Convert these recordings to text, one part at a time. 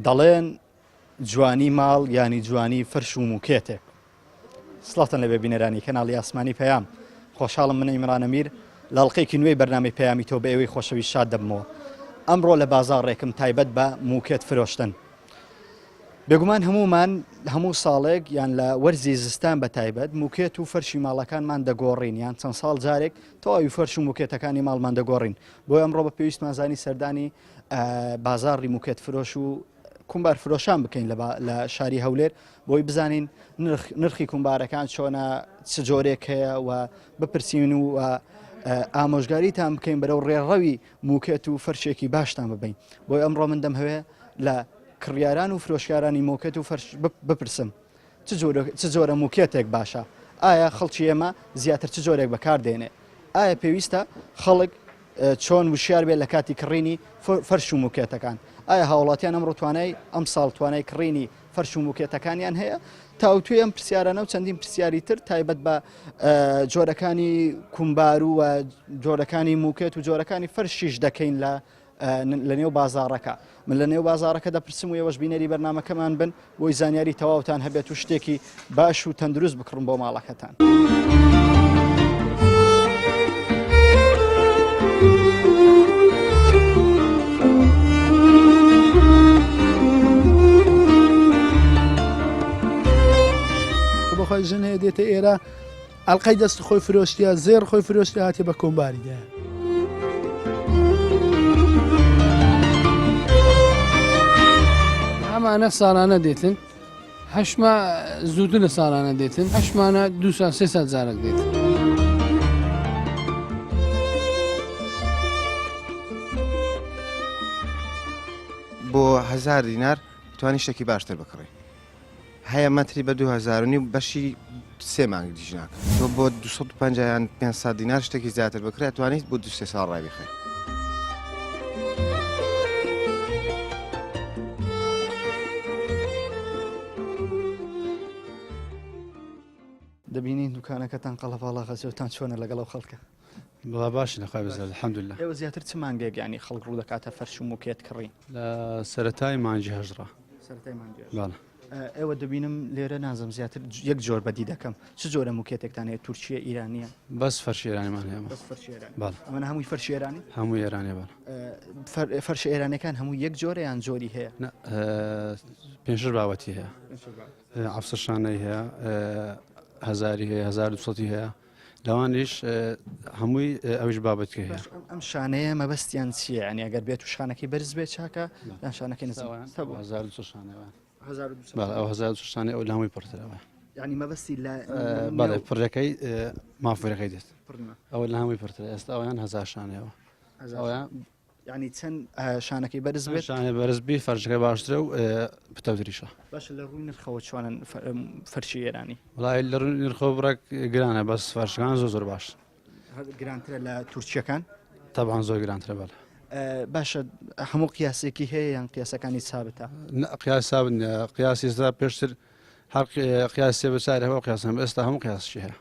دەڵێن جوانی ماڵ ینی جوانی فەرش و موکێتێک. سڵاتن لە ببینەرانی کەناڵی ئاسمانی پەیام. خۆشحاڵم من ئیمران ئەمیر لە ئەڵقەیەکی نوێی بەرنامەی پەیامی تۆ بە ئێوەی خۆشەوی شاد دەبمەوە. ئەمڕۆ لە بازاڕێکم تایبەت بە موکێت فرۆشتن. بێگومان هەموو ساڵێک یان لە وەرزی زستان بە تایبەت موکێت و فەرشی ماڵەکانمان دەگۆڕین یان چەند ساڵ جارێک تەواوی فەرش و موکێتەکانی ماڵمان دەگۆڕین. بۆی ئەمڕۆ بە پێویستمان زانی سەردانی بازاڕی موکێت فرۆش و کومبار فرۆشان بکەین لە شاری هەولێر بۆی بزانین نرخی کومبارەکان چۆنە چ جۆرێک هەیە و بپرسین و ئامۆژگاریتان بکەین بەرەو ڕێڕەوی موکێت و فەرشێکی باشتان ببین. بۆی ئەمڕۆ من دەمهەوێ لە کڕیاران و فرۆشکارانی موکێت و فەرش بپرسم چ جۆرە موکێتێک باشە؟ ئایا خەڵکی ئێمە زیاتر چ جۆرێک بەکاردێنێ؟ ئایا پێویستە خەڵک چۆن وشیار بێت لە کاتی کڕینی فەرش و موکێتەکان؟ ئایا هاوڵاتیان ئەمڕۆ توانای ئەم ساڵ توانای کڕینی فەرش و موکێتەکانیان هەیە؟ تاوتوێ ئەم پرسیارانە و چەندین پرسیاری تر تایبەت بە جۆرەکانی کومبار و جۆرەکانی موکێت و جۆرەکانی فەرشیش دەکەین لە نێو بازاڕەکە. من لە نێو بازاڕەکە دەپرسم و ئێوەش بینەری بەرنامەکەمان بن بۆی زانیاری تەواوتان هەبێت و شتێکی باش و تەندروست بکڕم بۆ ماڵەکەتان. بەخۆی ژن هەیە دێتە ئێرە ئەڵقەی دەست خۆی فرۆشتیە زێر خۆی فرۆشتی هاتێ بە کۆمباری دێ. ئەمانە ساڵانە دێتن هەشمە زووترە ساڵانە دێتن هەشمانە 200-300 جارێک دێتن. بۆ 1000 دینار توانی شتێکی باشتر بکڕی. هەیە مەتری بە 2000 بەشی 3 مانگ دیژ ناکە. تۆ بۆ 250 یان 500 دینار شتێکی زیاتر بکرێت توانیت بۆ 2 ساڵ ڕای بخێت. دەبینین دوکانەکەتان قەڵەپاڵا خەجەوتان چۆنە لەگەڵ خەڵکە؟ بەڵا باشی نەخوای بەزێت الحەمدولله. ئێوە زیاتر چ مانگێک ینی خەڵک ڕوو دەکاتە فەرش و موکێت کڕین؟ لە سەرەتای مانجی هەژڕا. بەڵێ. ئێوە دەبینم لێرە نازم زیاتر یەک جۆر بەدی دەکەم. چ جۆرە موکێتێکتان هەیە؟ تورکیە، ئیرانیە؟ بەس فەرشی ئێرانیمان هەیە. بەڵێ. ئەمانە هەمووی فەرشی ئێرانی؟ هەمووی ئێرانیە بەڵێ. فەرشی ئێرانەکان هەموو یەک جۆرە یان جۆری هەیە؟ پێنج باوەتی هەیە. عەفسە شانەی هەیە، هەزاری هەیە، 1200 هەیە. لەوانیش هەمووی ئەویش بابەتی هەیە. ئەم شانەیە مەبەستیان چییە؟ ینی ئەگەر بێت و شانەکەی بەرز بێت چاکە یان شانەکەی نزم؟ 1200 شانەوە. ئەو 1200 شانەی ئەو لە هەمووی پڕترەوە. ینی مەبەستی لە بەڵێ پڕەکەی مافۆرەکەی دێت. ئەوە لە هەمووی پڕترە. ئێستا ئەویان 1000 شانەوە. ئەویان ینی چەند شانەکەی بەرز بێت؟ شانە بەرزبی فەرشەکەی باشترە و پتەوتریشە. باشە لە ڕووی نرخەوە چۆنن فەرشی ئێرانی؟ وڵای لە ڕووی نرخەوە بڕێک گرانە بەس فەرشەکان زۆر باش. گرانترە لە تورکیەکان؟ تەبعاً زۆر گرانترە بەڵێ. باشە هەموو قیاسێکی هەیە یان قیاسەکانی سابتە؟ قیاس سابن قیاسی ئێستا پێشتر هەر قیاسی بەساری هەوە قیاسم ئێستا هەموو قیاسشی هەیە.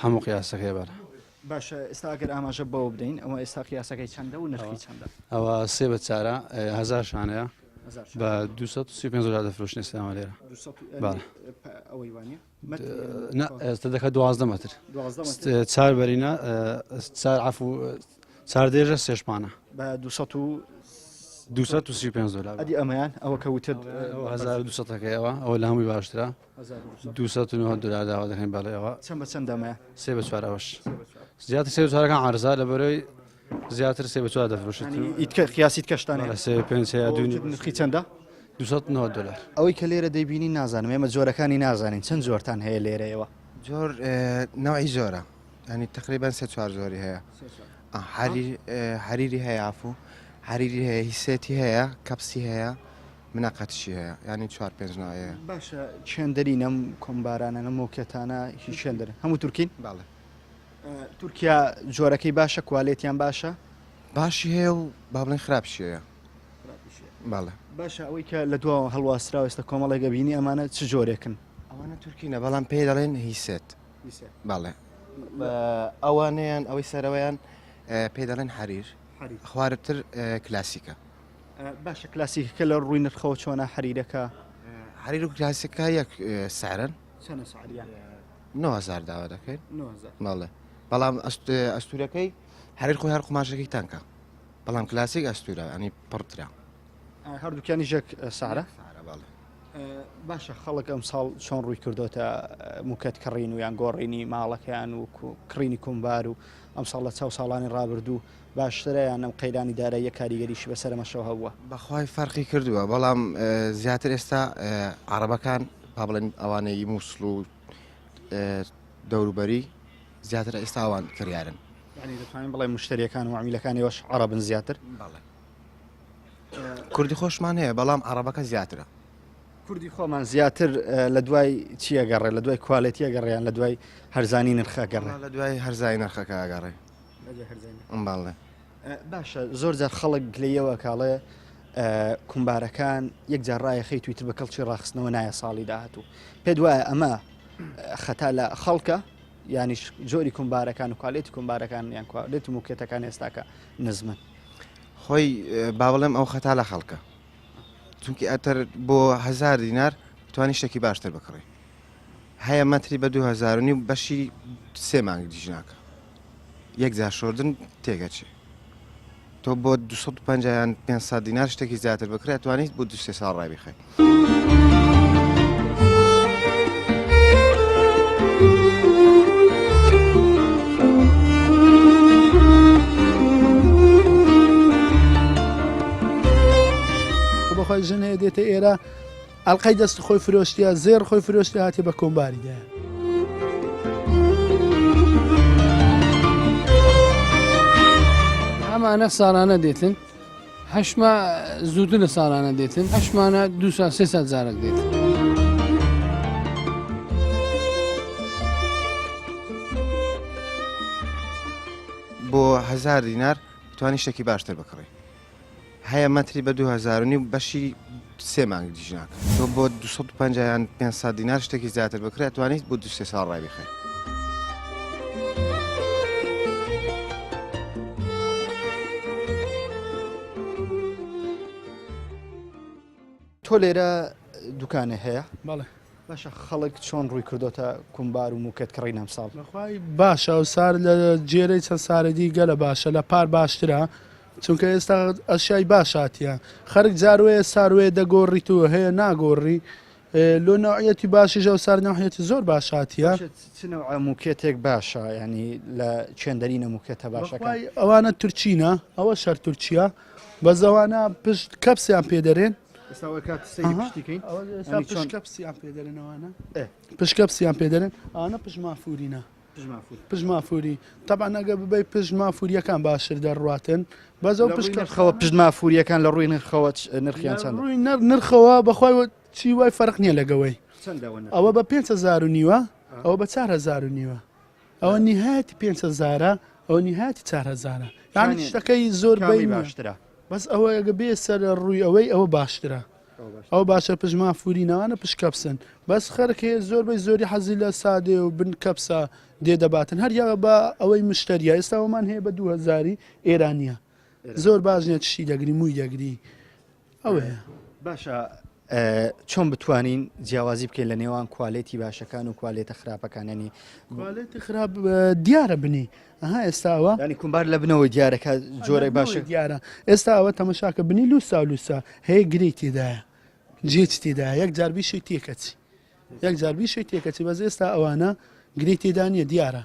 هەموو قیاسەکەی بەڵێ. باشە ئێستا ئەگەر ئاماژە بەوە بدەین ئەوە ئێستا قیاسەکەی چەندە و نرخی چەندە؟ ئەوە سێ بە چارە 1000 شانەیە بە 235 دەفرۆشنی ئێستاما لێرە. ئەوەی وانە؟ ئێستا دەکە 12 مەتر. چار بەرینە چار عەفو چار دێژە سێشمانە. بە 235 دلار. ئەدی ئەمەیان ئەوە کەوتت 1200ەکەیەوە ئەوە لە هەمووی باشترە. 290 دلار داوا دەکەین بەڵێەوە. چەند بە چەند دەمەیە؟ سێ بە چوارەوەش. زیاتر سێ بە چوارەکان عەرزە لەبەرەوەی زیاتر سێ بە چوار دەفرۆشێت. قیاسیت کەشتانە؟ سێ پێنج هەیە نرخی چەندە؟ 290 دلار. ئەوەی کە لێرە دەیبینی نازانم ئێمە جۆرەکانی نازانین چەند جۆرتان هەیە لێرەیەوە؟ جۆر نەوەی زۆرە ینی تقریبان 3-4 جۆری هەیە. حەریری هەیە عەفو حەریری هەیە هیسێتی هەیە کەپسی هەیە مناقەتشی هەیە ینی 4-5 ناوەیە. باشە چێندەرین ئەم کۆمبارانە ئەم موکێتانە هیچ چێندەرن؟ هەموو تورکین؟ باڵێ. تورکیا جۆرەکەی باشە کوالێتیان باشە؟ باشی هەیە و با بڵێن خراپشیەیە باڵێ باشە ئەوەی کە لە دو هەڵواسرا ئێستا کۆمەڵێک گەبینی ئەمانە چ جۆرێکن ئەوانە تورکینە بەڵام پێ دەڵێن هیسێت باڵێ ئەوانیان ئەوەی سەرەوەیان پێ دەڵێن حەریر خوارتر کلاسیکە باشە کلاسیکەکە لە ڕووی نرخەوە چۆنە حەریرەکە حەریر و کلاسیکە یەک سعرن چەنە سعریان 9,000 داوا دەکەین 9,000 باڵێ بەڵام ئەستورەکەی هەریر خۆی هەر قماشەکەی تانکە بەڵام کلاسیک ئەستورە ئەنی پڕترا هەردووکیانی ژێک سعرە باڵێ باشە خەڵک ئەم ساڵ چۆن ڕووی کردوتە موکەت کڕین و یان گۆڕینی ماڵەکەیان و کڕینی کومبار و ئەم ساڵ لە چاو ساڵانی ڕابردوو باشترەیان ئەم قەیرانی دارایی کاریگەریشی بەسەرمەشەوە هەبووە بەخوای فەرقی کردووە بەڵام زیاتر ئێستا عەرەبەکان با بڵێن ئەوانەی مووسڵ و دەوروبەری زیاتر ئێستا ئەوان کڕیارن ینی دەتوانین بڵێ مشتریەکان و عمیلەکانیەوەش عەرەبن زیاتر کوردی خۆشمان هەیە بەڵام عەرەبەکە زیاترە کوردی خۆمان زیاتر لە دوای چیە گەڕێ لە دوای کوالێتیە گەڕیان لە دوای هەرزانی نرخە گەڕێ لە دوای هەرزای نرخەکە ئاگەڕێ باڵێ باشە زۆر جار خەڵک گلەیەوە کاڵێ کومبارەکان یەکجار ڕایەخەی تویتر بە کەڵکی ڕاخستنەوە نایە ساڵی داهاتوو پێ دوایە ئەمە خەتا لە خەڵکە ینی جۆری کومبارەکان و کوالێتی کومبارەکان یان کوالێت و موکێتەکان ئێستاکە نزمن خۆی با بڵێم ئەو خەتا لە خەڵکە چونکی ئەتەر بۆ 1000 دینار توانی شتێکی باشتر بکڕی هەیە مەتری بە 2000 بەشی 3 مانگ دیژناکە یەکجار شۆردن تێگەچێ تۆ بۆ 250 یان 500 دینار شتێکی زیاتر بکرێت توانیت بۆ 2 ساڵ ڕابیخێ بەخوای ژن هەیە دێتە ئێرە ئەڵقەی دەست خۆی فرۆشتیا زێر خۆی فرۆشتی هاتی بە کۆمباریدا ئەمانە ساڵانە دێتن هەشمە زوودنە ساڵانە دێتن هەشمانە 200 جارێک دێتن بۆ 1000 دینار توانی شتێکی باشتر بکڕی هەیە مەتری بە 2000 بەشی 3 مانگ دیژناکە تۆ بۆ 250 یان 500 دینار شتێکی زیاتر بکرێت توانیت بۆ 2 ساڵ ڕابیخێ تۆ لێرە دوکانە هەیە بەڵێ باشە خەڵک چۆن ڕووی کردوتە کومبار و موکەت کڕین ئەم ساڵ بەخوای باشە و سار لە جێرەی چەند سارەدی گەلە باشە لە پار باشترە چونکە ئێستا ئەشیای باشاتیە خەرک جاروەیە ساروێ دەگۆڕیت و هەیە ناگۆڕی لۆ نوعەتی باشیژە و سار نوعەتی زۆر باشاتیە چنەوە موکێتێک باشە ینی لە چێندەرینە موکێتە باشەکە ئەوانە تورکینە ئەوە شەر تورکیا بە زەوانە پشت کەپسیان پێ دەرێن پشکەپسیان پێ دەرێنەوەوانە پشکەپسیان پێ دەرێن ئەوانە پژمافورینە پژمافوری تەبان ئەگە ببەی پژمافوریەکان باشتر دەڕاتن بەزەو پشکەخەوە پژمافوریەکان لە ڕووی نرخەوە نرخیان چەند ڕووی نرخەوە بەخوای چی وای فەرق نییە لەگەوەی ئەوە بە 5,000 ئەوە بە 4,000 ئەوە نهایەتی 5,000 ئەوە نهایەتی 4,000 یانی شتەکەی زۆر بەی باشترە بەس ئەوە ئەگە بێ سەر ڕووی ئەوەی ئەوە باشترە ئەو باشە پژمافورینەوانە پشکەپسن بەس خەرکێ زۆر بەی زۆری حەزی لە سادێ و بن کەپسە دێدەباتن هەریاغە بە ئەوەی مشتریە ئێستا ئەومان هەیە بە 2000 ئێرانیە زۆر باش نیە تشتی دەگری مووی دەگری ئەوەیە باشە چۆن بتوانین جیاوازی بکەین لە نێوان کوالێتی باشەکان و کوالێتە خراپەکانەنی کوالێتی خراپ دیارە بنی ئەها ئێستاوە ینی کومبار لە بنەوەی دیارەکە جۆرەی باشە دیارە ئێستا ئەوە تەمەشاکە بنی لوسا و لوسا هەیە گری تێدایە جێت تێدا یەک جاربیشی تێکەچی یەک جاربیشی تێکەچی بەز ئێستا ئەوانە گری تێدا نیە دیارە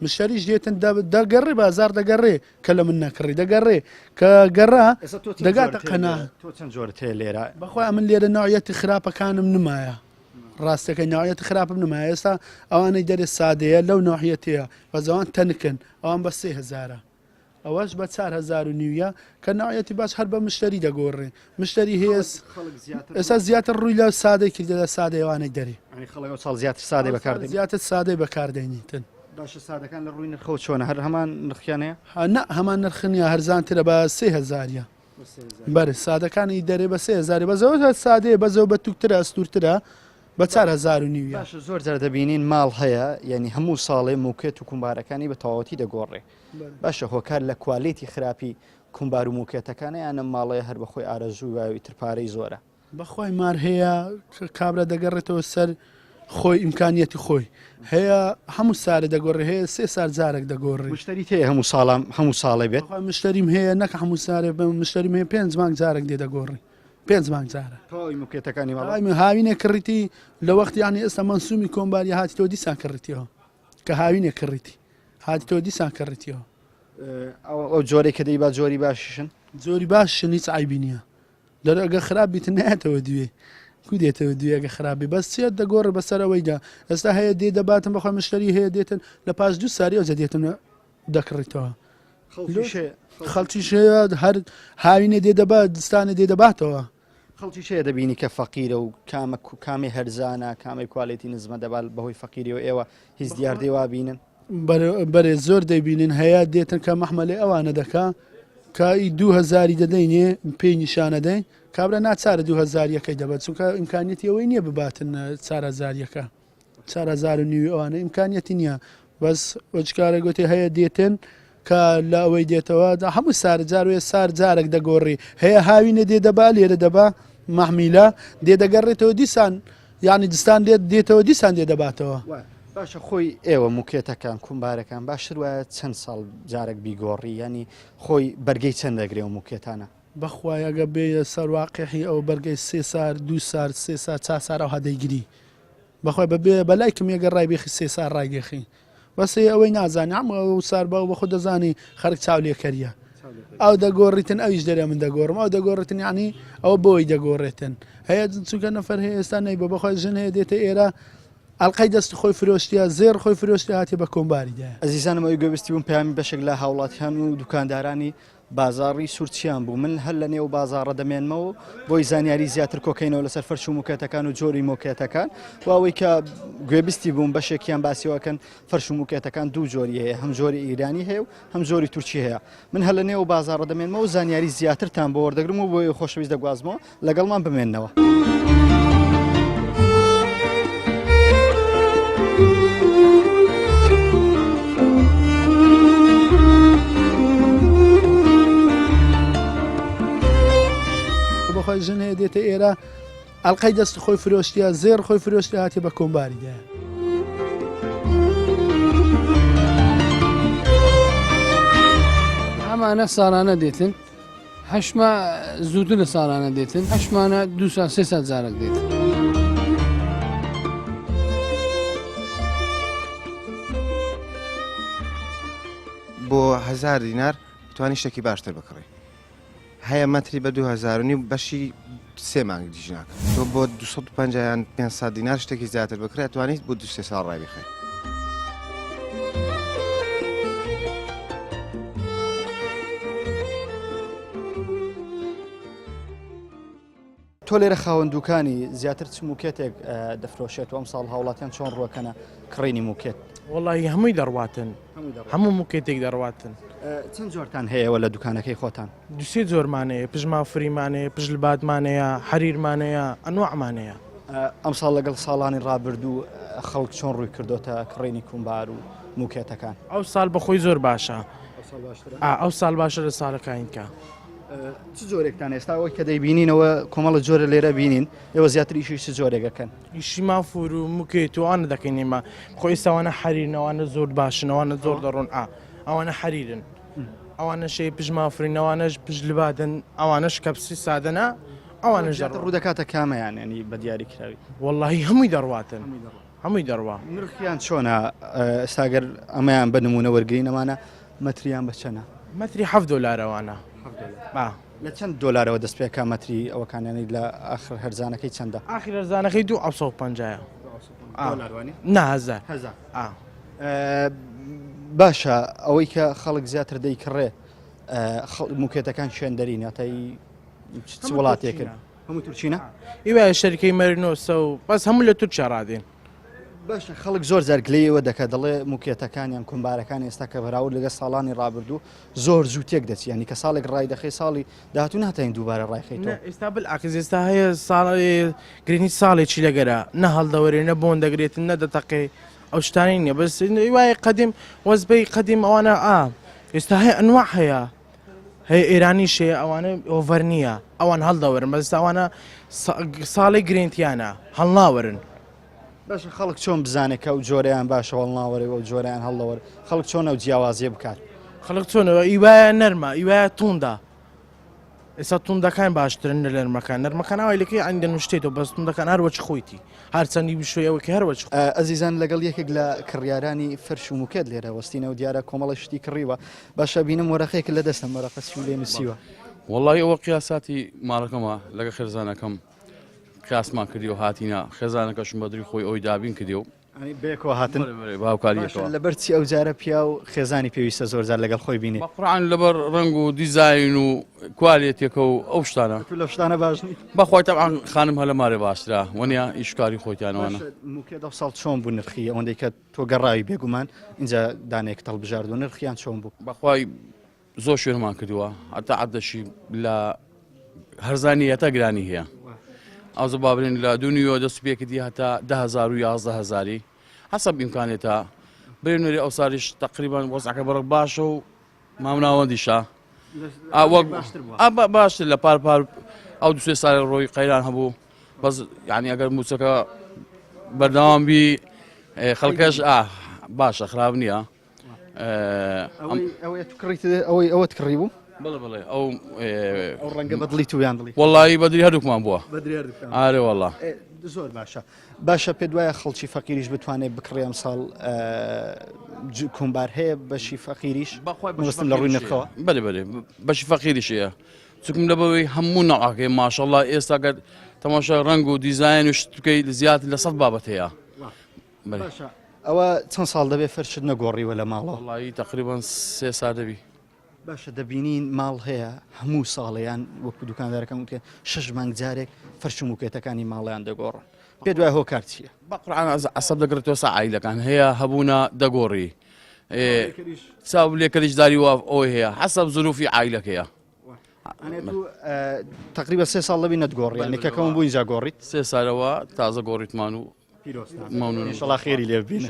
مشتریش دێتن دەگەڕێ بازار دەگەڕێ کە لە من نەکڕی دەگەڕێ کە گەڕا دەگاتە قەنا تۆ چەند جۆرت هەیە لێرە بەخوا من لێرە ناویەتی خراپەکانم نمایە ڕاستەکە ناویەتی خراپم نمایە ئێستا ئەوانەی دەرێ سادەیە لەو ناحیەتەیە بەزەوان تەنکن ئەوان بە 3,000 ئەوەش بە 4,000 کە ناویەتی باش هەر بە مشتری دەگۆڕێ مشتری هێز ئێستا زیاتر ڕووی لە سادەی کردە لە سادەیەوانەی دەری ساڵ زیاتر سادەی بەکار زیاتر سادەی بەکاردێنیتن باشە سادەکان لە ڕووی نرخەوە چۆنە هەر هەمان نرخیانەیە نا هەمان نرخنیە هەرزانترە بە 3000 بەر سادەکانی دەرێ بە 3000 بەزەوە سادەیە بەزەوە بە توکترە ئەستورترە بە 4000 باشە زۆر جار دەبینین ماڵ هەیە یعنی هەموو ساڵێ موکێت و کومبارەکانی بە تەواوەتی دەگۆڕێ باشە هۆکار لە کوالێتی خراپی کومبار و موکێتەکانە یانە ماڵەیە هەر بەخۆی ئارەزوو و ترپارەی زۆرە بەخوای مار هەیە کابرا دەگەڕێتەوە سەر خۆی ئیمکانیەتی خۆی هەیە هەموو سارە دەگۆڕێ هەیە 3 سار جارێک دەگۆڕێ مشتری تەیە هەموو ساڵێ بێت مشتریم هەیە نەک هەموو سارێ مشتریم هەیە 5 مانگ جارێک دێ دەگۆڕی 5 مانگ جارە تەواوی موکێتەکانی ماڵ هاوینێ کڕیتی لە وەختیانی ئێستا منسومی کۆمباری هاتیتەوە دیسان کڕیتیەوە کە هاوینێ کڕیتی هاتیتەوە دیسان کڕیتیەوە ئەو جۆرێک کە دەی با جۆری باشیشن زۆری باش هیچ عیبی نییە دەرەگە خراپ بیت نایەتەوە دوێ کو دێتەوە دوێگە خراپی بەس چێت دەگۆڕ بەسەرەوەیدا ئێستا هەیە دێ دەباتن بەخۆی مشتری هەیە دێتن لە پاش 2 ساری ئەوجە دێتن دەکڕیتەوە خەڵکیش هەیە هەر هاوینێ دێ دەبات دستانە دێ دەباتەوە خەڵکی شەیە دەبینی کە فەقیرە و کامی هەرزانە کامی کوالێتی نزمە دەبال بەهۆی فەقیری و ئێوە هیچ دیاردێوا بینن بەرێ زۆر دەبینین هەیە دێتن کە مەحمەلێ ئەوانە دەکا کای 2000 دەدەینێ پێی نیشانەدەین کابرا ناچارە 2000ەکەی دەبێت چونکە ئیمکانیەتی ئەوەی نییە بباتن 4000ەکە 4009 ئەوانە ئیمکانیەتی نییە بەس ئۆچکارە گوتی هەیە دێتن کە لە ئەوەی دێتەوە هەموو سارە جاروێ سار جارێک دەگۆڕی هەیە هاوینە دێ دەبا لێرە دەبا مەحمیلە دێ دەگەڕێتەوە دیسان یعنی دستان دێتەوە دیسان دێ دەباتەوە باشە خۆی ئێوە موکێتەکان کومبارەکان باشتر وایە چەند ساڵ جارێک بیگۆڕی ینی خۆی بەرگەی چەند دەگرێ و موکێتانە بەخوایەگە بێ سەرواقعی ئەو بەرگەی 3 سار 2 سار 3 سار 4 سار ئەو هەدەیگیری بەخوای بەبێ بەلای کمێگە ڕای بێخی 3 سار ڕایگەخی بەس ئەوەی نازانانی ئەم ئەو سار بە بە خۆ دەزانی خەرک چاو لێکەریە ئەو دەگۆڕیتن ئەویش دەرێ من دەگۆڕم ئەو دەگۆڕێتن ینی ئەوە بۆی دەگۆڕێتن هەیە چونکە نەفەر هەیە ئێستا نەی بە بەخوای ژن هەیە دێتە ئێرە ئەلقەی دەست خۆی فرۆشتیا زێر خۆی فرۆشتی هاتی بە کۆمباریدا ئەزیزانم ئەوی گوێبستی بووم پەیامی بەشێک لە هاوڵاتیان و دوکاندارانی بازاڕی سوورچیان بوو من هەر لە نێو بازاڕە دەمێنمەوە بۆی زانیاری زیاتر کۆکەینەوە لەسەر فەرش و موکێتەکان و جۆری موکێتەکان واوەی کە گوێبستی بووم بەشێکیان باسیەوەکەن فەرش و موکێتەکان دوو جۆری هەیە هەم جۆری ئیرانی هەیە و هەم جۆری تورکی هەیە من هەر لە نێو بازاڕە دەمێنمەوە و زانیاری زیاترتان بۆ وەردەگرم و بۆی خۆشەویست دەگوازمەوە لەگەڵمان بمێننەوە. بەخوای ژن هەیە دێتە ئێرە ئەلقەی دەست خۆی فرۆشتیا زێر خۆی فرۆشتی هاتی بە کۆمباریدا ئەمانە ساڵانە دێتن هەشمە زووتر لە ساڵانە دێتن هەشمانە 200 جارێک دێتن بۆ 1000 دینار توانی شتێکی باشتر بکڕی هەیە مەتری بە 2000 بەشی 3 مانگ دیژناکە تۆ بۆ 250 یان 500 دینار شتێکی زیاتر بکرێت توانیت بۆ 2 ساڵ ڕای بخێت. تۆ لێرە خاوەن دوکانی زیاتر چ موکێتێک دەفرۆشێت و ئەم ساڵ هاوڵاتیان چۆن ڕۆکەنە کڕینی موکێت وڵی هەمووی دەڕواتن هەموو موکێتێک دەڕواتن چەند جۆرتان هەیەوە لە دوکانەکەی خۆتان دوسێ جۆرمانەیە پژما فریمانەیە پژل بادمانەیە حەریرمانەیە ئەنوعمانەیە ئەم ساڵ لەگەڵ ساڵانی ڕابردوو خەڵک چۆن ڕووی کردوتە کڕینی کومبار و موکێتەکان ئەو ساڵ بەخۆی زۆر باشە ئەو ساڵ باشە لە ساڵەکانکە چ جۆرێکتان ئێستا ئەوەی کە دەیبینینەوە کۆمەڵە جۆرە لێرە بینین ئێوە زیاتر ئیشی چ جۆرێکەکەن ئیشی مافور و موکێت وانە دەکەین ئێمە خۆی ئێستاوانە حەریرنەوانە زۆر باشن ئەوانە زۆر دەڕۆن ئەوانە حەریرن ئەوانە شەی پژمافرین ئەوانەش پژلبادن ئەوانەش کەپسی سادەنا ئەوانەش ڕوودەکاتە کامەیان ینی بە دیاری کراوی وەڵی هەمووی دەڕواتن هەمووی دەڕوا نرخیان چۆنە ئێستاگەر ئەمەیان بە نمونە وەرگین ئەمانە مەتریان بەچەنە مەتری 7 دلارەوانە لە چەند دۆلارەوە دەست پێ کامەتری ئەوەکانیانی لە ئاخر هەرزانەکەی چەندە ئاخر هەرزانەکەی 250 نهزار باشە ئەوەی کە خەڵک زیاتر دەیکڕێ موکێتەکان شوێندەرین یاتای وڵاتێکن هەموو تورکینە ئیوە شەریکەی مەرینۆسە و بەس هەموو لە تورکیا ڕادین باش خەڵک زۆر زەرگلەیەوە دەکە دەڵێ موکێتەکانیان کومبارەکان ئێستا کە بەراورد لەگە ساڵانی ڕابردوو زۆر زوو تێک دەچی ینی کە ساڵێک ڕای دەخی ساڵی داهاتوو ناتین دووبارە ڕایخیتەوە ئێستا بالعکس ئێستا هەیە ساڵی گرنگی ساڵێکی لەگەرە نە هەڵدەوەرێ نە بۆن دەگرێتن نە دەتەقێ ئەو شتانی نییە بەس وایە قەدیم وەزبەی قەدیم ئەوانە ئێستا هەیە ئەنواع هەیە هەیە ئێرانی شەیە ئەوانە ئۆڤەر نییە ئەوان هەڵدەوەرن بەس ئەوانە ساڵی گرنگیانە هەڵناوەرن باش خەڵک چۆن بزانێت کە ئەو جۆرەیان باشە هەڵناوەرێ و جۆرەیان هەڵدەوەر خەڵک چۆن ئەو جیاوازیە بکات خەڵک چۆنەوە ئیوایە نەرمە ئیوایە توندە ئێستا توندەکان باشترن لە نەرمەکان نەرمەکان ئەوای لەکەی ئەنگە نوشتێتەوە بەس توندەکان هەروەچ خۆیتی هەرچەندی بشوەیەوەکە هەروەچ ئەزیزان لەگەڵ یەکێک لە کڕیارانی فەرش و موکێت لێرە وەستینەوە دیارە کۆمەڵە شتی کڕیوە باشە بینم وەرەقەیەک لە دەستم وەرەقە لێ نووسیوە والله ئەوە قیاساتی ماڵەکەمە لەگە خێزانەکەم قیاسمان کردیەوە هاتینە خێزانەکەشم بەدری خۆی ئەوی دابین کردیەوە بێکەوە هاتن باوکاریەوە لەبەر چی ئەو جارە پیا و خێزانی پێویستە زۆرجار لەگەڵ خۆی بینێ بەقڕان لەبەر ڕنگ و دیزاین و کوالێتێکە و ئەو شتانە لە شتانە باشنی بەخوای تەعاان خانم هەلە مارێ باشترا وەنیا ئیشکاری خۆیانەوەە موکێ دە ساڵ چۆن بوو نرخی ئەوەندەی کە تۆ گەڕاوی بێگومان اینجا دانێک تەڵبژارد و نرخیان چۆن بوو بەخوای زۆر شوێنمان کردووە هەتا عەدەشی لە هەرزانی هەتا گرانی هەیە ئەو زە بابرێن لە دونیۆ دەست پێکردی هەتا 10,000 و 11,000 حسب ئیمکانێتە برێنوێری ئەو ساریش تقریبان وەزعەکە بەڕک باشە و مامناوەندیشە باشتر لە پارپار ئەو دوسێ ساڵی ڕۆی قەیران هەبوو بەس یعنی ئەگەر موچەکە بەردەوام بی خەڵکەش باشە خراپ نییە ئەوەی ئەوە کڕی بوو بڵێ بڵێ ئەو ڕەنگە بەدڵی تویان دڵی وەڵی بەدری هەردووکمان بووە ئارێ وەڵا زۆر باشە باشە پێ دوایە خەڵکی فەقیریش بتوانێت بکڕێ ئەم ساڵ کومبار هەیە بەشی فەقیریش بەخواستم لە ڕووی نرخەوە بەێ بەێ بەشی فەقیریشەیە چکم لە بەوەی هەموو نەعاکەی ماشەڵڵا ئێستا کە تەماشا ڕنگ و دیزاین و شتکەی زیات لە 100 بابەت هەیە ئەوە چەند ساڵ دەبێت فەرشت نەگۆڕیوە لە ماڵەوە وڵی تقریبان 3 سال دەبی باشە دەبینین ماڵ هەیە هەموو ساڵیان وەکو دوکاندارەکەم وتێ 6 مانگ جارێک فەرش و موکێتەکانی ماڵیان دەگۆڕن پێ دوای هۆکار چییە بەقڕان عسەب دەگرێتەوە سعیلەکان هەیە هەبوونە دەگۆڕی چاو لێکەریشداری وا ئەوی هەیە حسب زروفی عیلەکەیە تقریبا 3 ساڵ لەبی نەتگۆڕی نێکەکەم بوو اینجا گۆڕیت 3 سالەوە تازە گۆڕیتمان و مەمنون خێری لێ ببینە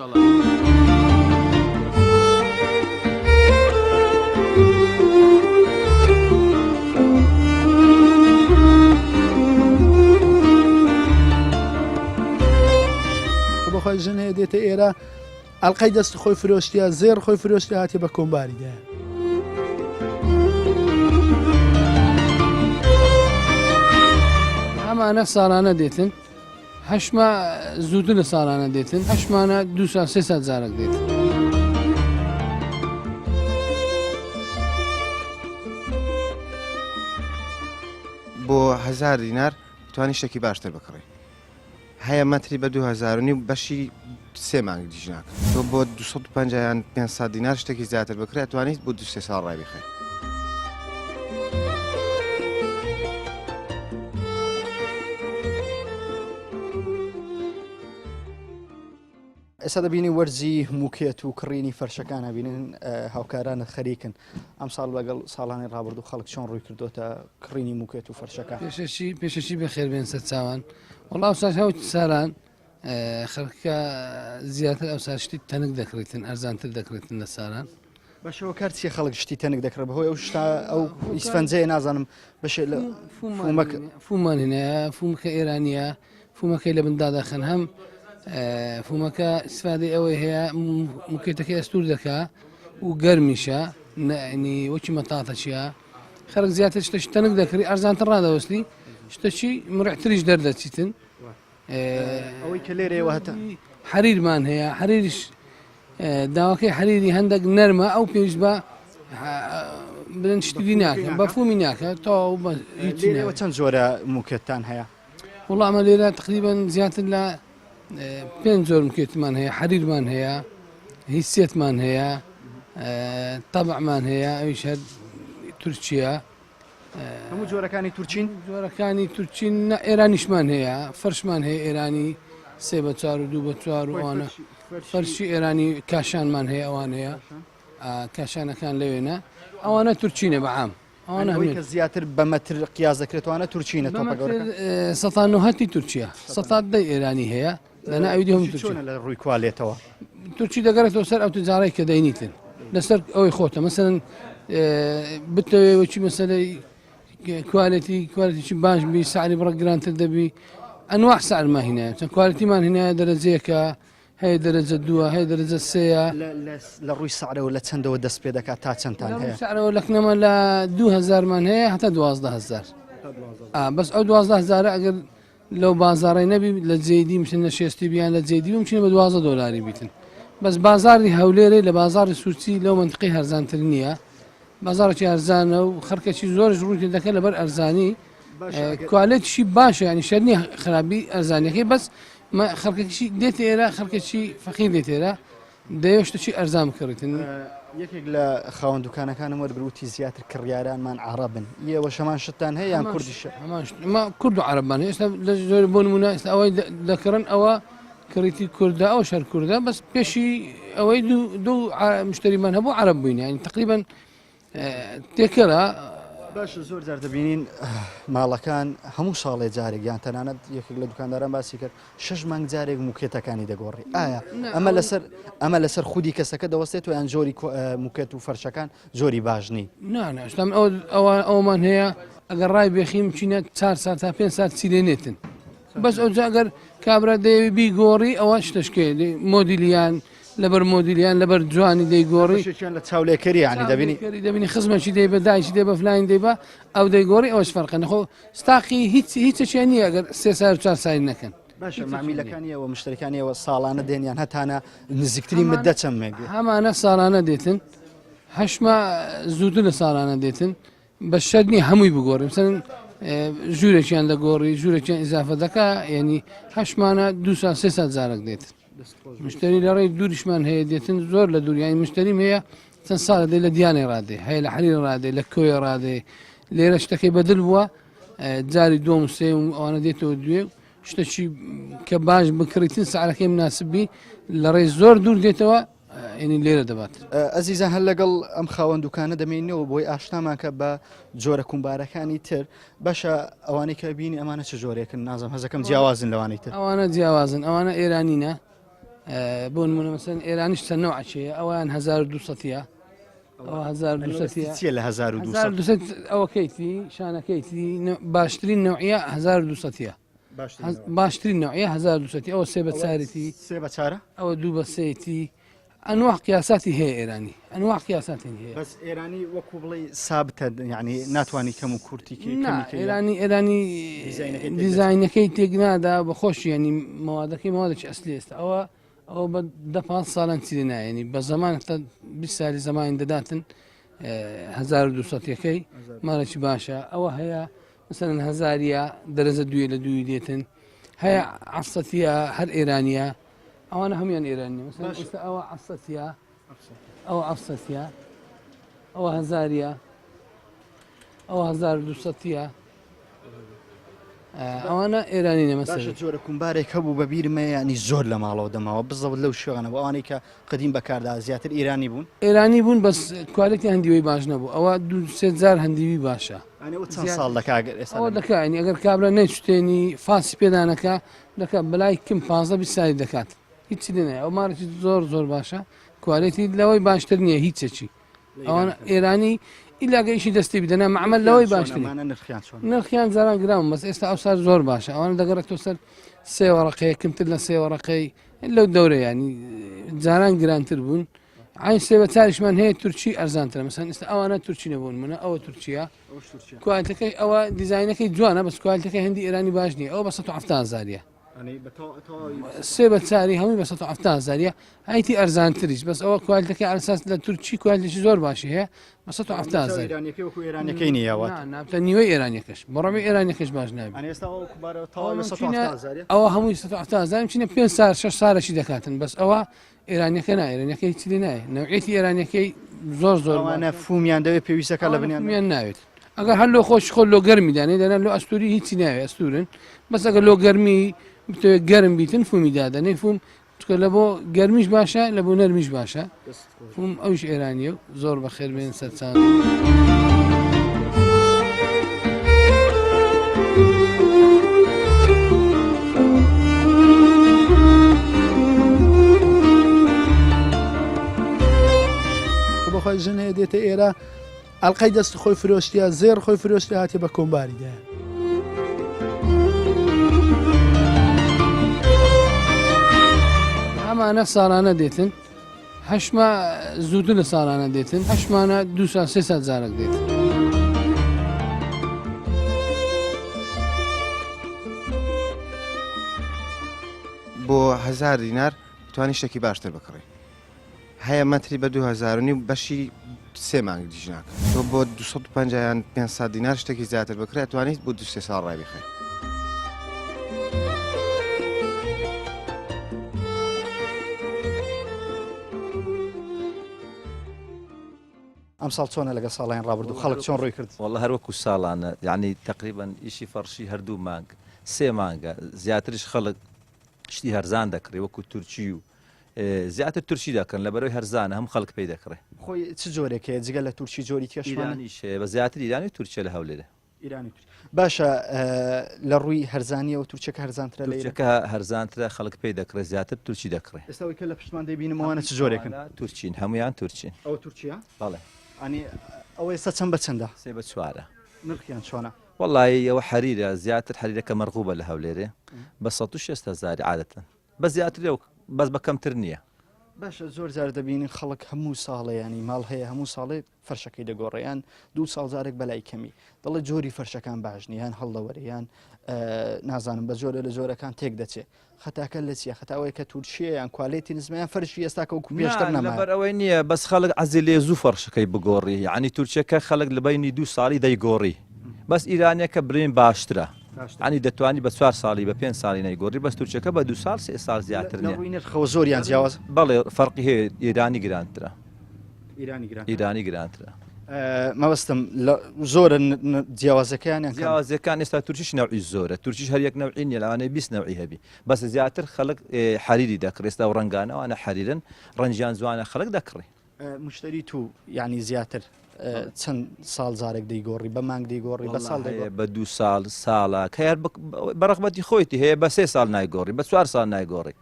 بەخۆی ژن هەیە دێتە ئێرە ئەڵلقەی دەست خۆی فرۆشتیا زێر خۆی فرۆشتی هااتێ بە کۆمباریدا ئەمانە ساڵانە دێتن هەشمە زووتر لە ساڵانە دێتن هەشمانە 200 جارێک دێت بۆ 1000 دینار توانی شتێکی باشتر بکڕی هەیە مەتری بە 2000 بەشی 3 مانگ دیژناکە تۆ بۆ 250 یان 500 دینار شتێکی زیاتر بکرێت توانیت بۆ 2 ساڵ ڕای بخێت ئێستا دەبینی وەرزی موکێت و کڕینی فەرشەکانە بینن هاوکارانە خەریکن ئەم ساڵ لەگەڵ ساڵانی ڕابرد و خەڵک چۆن ڕووی کردوتە کڕینی موکێت و فەرشەکان پێشەشی بەخێربێن سەر چاوان وەڵام ساش هەوت ساران خەڵکە زیاتر ئەو ساشتی تەنک دەکرێتن ئەرزانتر دەکرێتن لە ساران بەشەوە کار چیە خەڵک شتی تەنک دەکرێت بەهۆی ئەو شتا ئەو ئیسفەنجەیە نازانم بەشێ لە فومان هێنەیە فومکە ئێرانیە فومەکەی لە بنداداخن هەم فومەکە استفادەی ئەوەی هەیە موکێتەکەی ئەستور دەکا و گەرمیشە نی وەکی مەتاتە چیە خەرک زیاتر شتەش تەنک دەکری ئەرزانتر ڕادەوەستی شتەچی مڕحتریش دەردەچیتن ئەوەی کە لێرەوە هەتا حەریرمان هەیە حەریریش داواکەی حەریری هەندێک نەرمە ئەو پێویست بە بدەن شتی ناکە بە فومی ناکە تا چەند جۆرە موکێتتان هەیە وڵامە لێرە تقریبان زیاتر لە 5 جۆر موکێتمان هەیە حەریرمان هەیە هیسێتمان هەیە تەبعمان هەیە ئەویش هەر تورکیە هەموو جۆرەکانی تورکین جۆرەکانی تورکین ئێرانیشمان هەیە فەرشمان هەیە ئێرانی 3 بە 4 و 2 بە 4 و ئەوانە فەرشی ئێرانی کاشانمان هەیە ئەوان هەیە کاشانەکان لەوێنە ئەوانە تورکینە بەعام ئەوانە ئەوەی کە زیاتر بە مەتر قیاز دەکرێتوانە تورکینە تۆپە گەورەکە 1970 تورکیا 100 ئێرانی هەیە لە ناوی هم تورکی چۆنە لە ڕووی کوالێتەوە تورکی دەگەڕێتەوە سەر ئەو تجارەی کە دەینیتن لەسەر ئەوەی خۆتە مەسەرەن بتەوێوەچی مەسەلەی کوالێتیی باش بی سعری بڕە گرانتر دەبی ئەنواع سعرمان هینایە چەند کوالێتیمان هینایە دەرەجەیەکە هەیە دەرەجە دووە هەیە دەرەجە سەیە لە ڕووی سعرەوە لە چەندەوە دەست پێ دەکات تا چەندتان هەیە سعرەوە لەکنەمە لە 2000مان هەیە هەتا 12000 بەس ئەو 12000 ئەگەر لەو بازاڕی نەبی لە جێدی مشن لە شێستی بیان لە جێدی بچینە بە 12 دلاری بیتن بەس بازاری هەولێرە لە بازاری سوورچی لەو منطقی هەرزانتر نییە بازارێکی ئەرزانە و خەرکەی زۆرش ڕووی دەکە لەبەر ئەرزانی کوالێتیشی باشە ینی شەرنی خراپی ئەرزانەکەی بەس خەرکەکیشی دێت ئێرە خەرکەکی فەقیر دێت ئێرە دەیەشتەچی ئەرزان بکڕیتن یەکێک لە خاوەن دوکانەکانم وەربروتی زیاتر کڕیارانمان عربن ئێوە شەمان شتان هەیە یان کوردیشە کورد و عربان ئێستا لە زۆر بۆ نمونە ئێستا ئەوەی دەکڕن ئەوە کڕیتی کووردا ئەو شەر کووردا بەس پێشی ئەوەی دوو مشتریمان هەبوو عرب بووین ینی تقریبا تێکەرە باش زۆر جار دەبینین ماڵەکان هەموو ساڵێ جارێک یان تەنانەت یەکێک لە دوکانداران باسی کرد 6 مانگ جارێک موکێتەکانی دەگۆڕی ئایا ئەمە لەسەر خودی کەسەکە دەوەستێت و یان جۆری موکێت و فەرشەکان جۆری باشنی ناشتم ئەومان هەیە ئەگەر ڕای بێخیم چینە 4 ساعت تا 5 ساعت چیلێنێتن بەس ئەو ئەگەر کابرا دەیەوی بیگۆڕی ئەوە شتشکێ مۆدیلیان لەبەر مۆدیلیان لەبەر جوانی دەیگۆڕی لە چاولێکەری ینی دەبینی خزمەکی دەی بە دایشی دێ بە فلاین دەی بە ئەو دەیگۆڕی ئەوەش فەرقە نەخۆ ستاقی هیچ نییە ئەگەر 3 ساعت 4 ساعت نەکەن باشە مامیلەکانیەوە مشتەکانیەوە ساڵانە دێنیان هەتانە نزیکترین مدە چەند مێگوێت هەمانە ساڵانە دێتن هەشما زووتر لە ساڵانە دێتن بە شەرنی هەمووی بگۆڕی مثلەن ژوورێکیان دەگۆڕی ژوورێکیان ئیزافە دەکا یعنی هەشمانە 2 ساعت 3 ساعت جارێک دێتن مشتری لە ڕێی دووریشمان هەیە دێتن زۆر لە دووریانی مشتریم هەیە چەند ساڵ دێ لە دیانێ ڕادێ هەیە لە حەریر ڕادێ لە کۆی ڕادێ لێرە شتەکەی بەدل بووە جاری دۆم سێ و ئەوانە دێتەوە دوێ شتێکی کە باش بکڕیتن سعرەکەی مناسبی لە ڕێی زۆر دوور دێتەوە ینی لێرە دەبات ئەزیزە هەر لەگەڵ ئەم خاوەن دوکانە دەمێنەوە بۆی ئاشناماکە بە جۆرە کومبارەکانی تر باشە ئەوانەی کە بینی ئەمانە چه جۆرێکن نازم هەزەکەم جیاوازن لەوانەی تر ئەوانە جیاوازن ئەوانە ئێرانینە بۆ نمونە مەسەن ئێرانیش چەند نەوعچەیە ئەویان 1200ە ئەوە 1200 چیە لە 1200 ئەوەکەیتی شانەکەیتی باشترین نوعە 1200ە باشترین نوعە 1200 ئەوە سێ بە چارێتی سێ بە چارە ئەوە دوو بە سێتی ئەنواع قیاساتی هەیە ئێرانی ئەنواع قیاساتی هەیە بەس ئێرانی وەکو بڵێ سابتە ینی ناتوانانی کەم و کورتیکی ئێرانی دیزاینەکەی تێکنادا بە خۆشی ینی مەوادەکەی ماوادێکی ئەسلی ئێستا ئەوە بە 15 ساڵان چیرنایەنی بە زمان 20 سالی زمانی دەداتن 1200ەکەی ماڵێکی باشە ئەوە هەیە مثلەن هەزاریە دەرەجە دوێ لە دووی دێتن هەیە عەفسەتیە هەر ئێرانیە ئەوانە هەمویان ئێرانی ئێستا ئەوە عەفسەتیە ئەوە عەفسەتیە ئەوە هەزاریە ئەوە 1200ە ئەوانە ئێرانینە مەسەر جۆرە کومبارێک هەبوو بە بیرمە ینی زۆر لە ماڵەوە دەماوە بزەوت لەو شوێنە بۆ ئەوانەی کە قدیم بەکاردا زیاتر ئێرانی بوون ئێرانی بوون بەس کوالێتی هەندیوەی باش نەبوو ئەوە 2-3 هەندیوی باشە چەند ساڵ دەکات ئەوە دەکانی ئەگەر کابرا نەیشتێنی فاسی پێدانەکە دەکات بەلای کم 15 سالی دەکات هیچی لێنێ ئەو مارێکی زۆر باشە کوالێتی لەوەی باشتر نییە هیچێکی ئەوان ئێرانی ئیلاگەیشی دەستی بدەنا معمەل لەوەی باشترین نرخیان زاران گرام بەس ئێستا ئەو سار زۆر باشە ئەوانە دەگەڕێتەوە سەر 3 وەرەقەیە کەمتر لە 3 وەرەقەی لەو دەورە ینی جاران گرانتر بوون عین سێ بە چاریشمان هەیە تورکی ئەرزانترە مەسەن ئێستا ئەوانە تورکی نەبوون منە ئەوە تورکیا کوالەتەکەی ئەوە دیزاینەکەی جوانە بەس کوالەتەکەی هەندی ئێرانی باش نییە ئەوە بە 170,000 سێ بە چاری هەمووی بە 170,000 هایتی ئەرزانتریش بەس ئەوە کوالەتەکەی ئەساس لە تورکی کوالەتێکی زۆر باشی هەیە بە 170,000 ئێرانەکەی نییەوە نابتە نیوەی ئێرانیەکەش بەڕەمی ئێرانیەکەش باش نابێت ئەوە هەمووی 170,000 چینە 5 سار 6 سارەشی دەکاتن بەس ئەوە ئێرانیەکە نا ئێرانیەکەی چلی نایە نەوعێتی ئێرانیەکەی زۆر فومیان دەوێت پێویستەکە لە بنیان ناوێت ئەگەر هەر لۆ خۆش خۆ لۆ گەرمی دانێ دەنا لۆ ئەستوری هیچی ناوێت ئەستورن بەس ئەگەر لۆ گەرمی بتوێت گەرم بیتن فومی دادەنێ فوم چکە لە بۆ گەرمیش باشە لە بۆ نەرمیش باشە فوم ئەوش ئێرانیە و زۆر بەخێر بێن سەرچان. بەخۆی ژن هەیە دێتە ئێرە ئەڵقەی دەست خۆی فرۆشتیە زێر خۆی فرۆشتی هاتێ بە کۆمباریدا. ئەمانە ساڵانە دێتن هەشما زووتر لە ساڵانە دێتن هەشمانە 200 جارێک دێتن. بۆ 1000 دینار توانی شتێکی باشتر بکڕی. هەیە مەتری بە 2000 بەشی 3 مانگ دیژناکە. تۆ بۆ 250 یان 500 دینار شتێکی زیاتر بکرێت توانیت بۆ 2 ساڵ ڕای بخێت. ئەم ساڵ چۆنە لەگە ساڵیان ڕابردوو خەڵک چۆن ڕووی کرد؟ والله هەر وەکو ساڵانە یعنی تقریبا ئیشی فەرشی هەردوو مانگ 3 مانگە زیاتریش خەڵک شتی هەرزان دەکڕێ وەکو تورکی و زیاتر تورکی دەکەن لە بەرەوەی هەرزانە هەم خەڵک پێی دەکڕێ. خۆی چ جۆرێکەیە جگە لە تورکی جۆری کێشمانە؟ ئیرانیش بە زیاتر ئیرانی تورکیە لە هەولێرە. ئیرانی باشە لە ڕووی هەرزانیەوە تورکەکە هەرزانترە لە تورکەکە هەرزانترە خەڵک پێی دەکڕێ زیاتر تورکی دەکڕێ. ئێستاەوەی کە لە پشتمان دەبینمەوەوانە چ جۆرێکن؟ تورکین هەمویان تورکین. ئەوە تورکیا؟ بەڵێ. ئەنی ئەوە ئێستا چەند بە چەندە؟ 3 بە 4. نرخیان چۆنە؟ وڵی ئەوە حەریرە زیاتر حەریرەکە مەرغوبە لە هەولێرێ بە 160 عادەتەن بە زیاتر بەس بە کەمتر نییە. باشە زۆر جار دەبینین خەڵک هەموو ساڵە ینی ماڵ هەیە هەموو ساڵێ فەرشەکەی دەگۆڕیان 2 ساڵ جارێک بەلای کەمی دەڵێ جۆری فەرشەکان باشنیان هەڵدەوەریان نازانم بە جۆرە لە جۆرەکان تێک دەچێت خەتاکە لە چیە خەتاوەی کە تووشیان کوالێتی نزمیان فەرشی ئێستا کە پێشتر نەبەر ئەوەی نییە بەس خەڵک عەزی لێ زوو فەرشەکەی بگۆڕی یعنی تورکیەکە خەڵک لە بینی 2 ساڵی دەیگۆڕی بەس ئیرانیەکە برین باشترە. عنی دەتوانی بە 4 ساڵی بە 5 ساڵی نەیگۆڕی بەس تورکیەکە بە 2 ساڵ 3 ساڵ زیاتر نیە. خەوە زۆریان جیاواز بەڵێ فەرقی هەیە ئیرانی گرانترە. ئیرانی گرانترە. مەبەستم زۆرە جیاوازەکەیان جیاوازەکان ئێستا تورکیش نەوعی زۆرە تورکیش هەر یەک نەوعی نیە لەوانەیە 20 نەوعی هەبی بەس زیاتر خەڵک حەریری دەکڕێ ئێستا و ڕەنگانەوانە حەریرن ڕەنجیان جوانە خەڵک دەکڕێ. مشتری تو یعنی زیاتر چەند ساڵ جارێک دەیگۆڕی بە مانگ دەیگۆڕی بە ساڵ بە 2 ساڵ ساڵە کە هەر بەڕەخبەتی خۆیتی هەیە بە 3 ساڵ نایگۆڕی بە 4 ساڵ نایگۆڕی.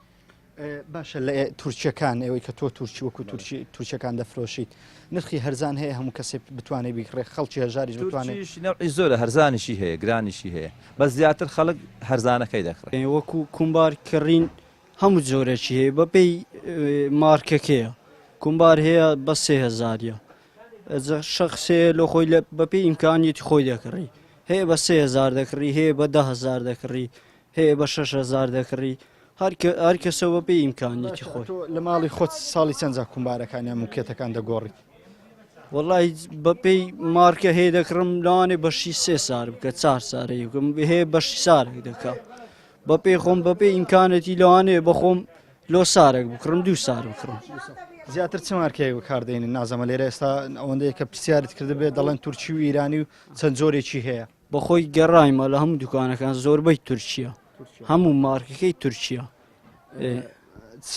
باشە لە تورکیەکان ئەوەی کە تۆ تورکی وەکو تورکیەکان دەفرۆشیت نرخی هەرزان هەیە هەموو کەسێک بتوانێت بیکڕێ خەڵکی هەژاریش بتوانێت نەوعی زۆرە هەرزانیشی هەیە گرانیشی هەیە بە زیاتر خەڵک هەرزانەکەی دەکڕێت. وەکو کومبار کڕین هەموو جۆرەکی هەیە بەپێی مارکەکەیە کومبار هەیە بە 3000 شخصێ لە خۆی بەپێی ئیمکانیەتی خۆی دەکڕی هەیە بە 3000 دەکڕی هەیە بە 10000 دەکڕی هەیە بە 6000 دەکڕی هەر کەسەوە بە ئیمکانیەتی خۆی. لە ماڵی خۆت ساڵی چەندجا کومبارەکانیان موکێتەکان دەگۆڕیت؟ وڵی بەپێی مارکە هەیە دەکڕم لەوانێ بەشی 3 سار بکە 4 سارەی بکەم هەیە بەشی سارێک دەکا بەپێی خۆم بەپێی ئیمکانەتی لەوانێ بەخۆم لۆ سارێک بکڕم 2 سار بکڕم. زیاتر چ مارکەیە بەکاردێنین نازەمە لێرە ئێستا ئەوەندەیە کە پرسیارت کرد بێت دەڵێن تورکی و ایرانی و چەند جۆرێکی هەیە بەخۆی گەڕایمە لە هەموو دوکانەکان زۆربەی تورکیە هەموو مارکەکەی تورکیە.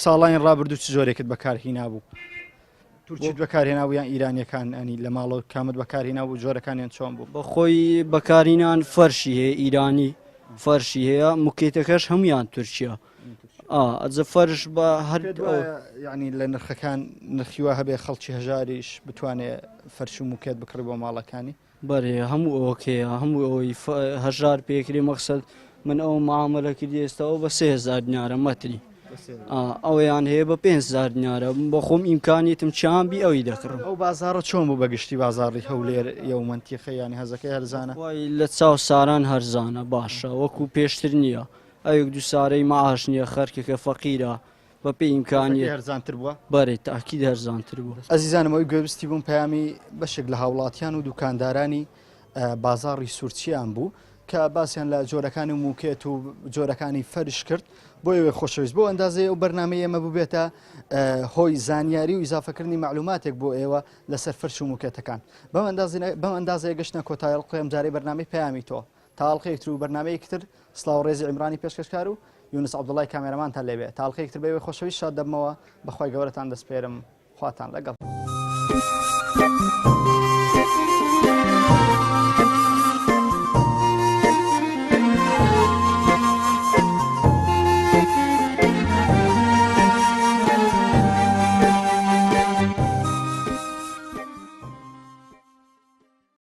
ساڵین ڕابردوو چ جۆرێکت بەکارهێنا بوو تورکیت بەکارهێنا بوو یان ئیرانیەکان ئەنی لە ماڵەوە کامت بەکارهێنا بوو جۆرەکانیان چۆن بوو؟ بەخۆی بەکارینان فەرشی هەیە ئیرانی فەرشی هەیە موکێتەکەش هەمویان تورکیە ئەجە فەرش بە هەر ینی لە نرخەکان نرخیوە هەبێ خەڵکی هەژاریش بتوانێت فەرش و موکێت بکڕی بۆ ماڵەکانی بەرێ هەموو ئەوەکەیە هەموو ئەوەی هەژار پێکری مەقسەد من ئەو معاملە کردی ئێستاەوە بە 3000 دینارە مەتری ئەویان هەیە بە 500 دینارە بە خۆم ئیمکانیتم چیانبی ئەوی دەکڕم. ئەو بازارە چۆن بوو بەگشتی بازاری هەولێر یومەنتیخەیانی هەزەکەی هەرزانە لە چاو ساران هەرزانە باشە وەکو پێشتر نییە ئەوێک 2 سارەی مەعاش نییە خەرکێکە فەقیرە بەپێی ئیمکانی هەرزانتر بووە بەرێ تاکید هەرزانتر بوو. ئەزیزانەوەی گوێبستی بووم پەیامی بەشێک لە هاوڵاتیان و دوکاندارانی بازاڕی سوورچیان بوو کە باسییان لە جۆرەکانی موکێت و جۆرەکانی فەرش کرد بۆ ئێوێ خۆشەویست بۆ ئەندازەیە و بەرنامەی ئێمە ببێتە هۆی زانیاری و ئیزافەکردنی معلوماتێک بۆ ئێوە لەسەر فەرش و موکێتەکان بەم ئەندازەیە گەشتە کۆتایڵقەیەم جارەی بەرنامەی پەیامی تۆ تاڵقەیەکتر و بەرنمەیەکتر سلااو ڕێزی عیمرانی پێشکەشکار و یونس عەبدوڵای کامێرەمانتان لێبێ تاڵقەیەکتر بێ خۆشەویست شاد دەبمەوە بەخوای گەورەتان دەسپێرم خواتان لەگەڵ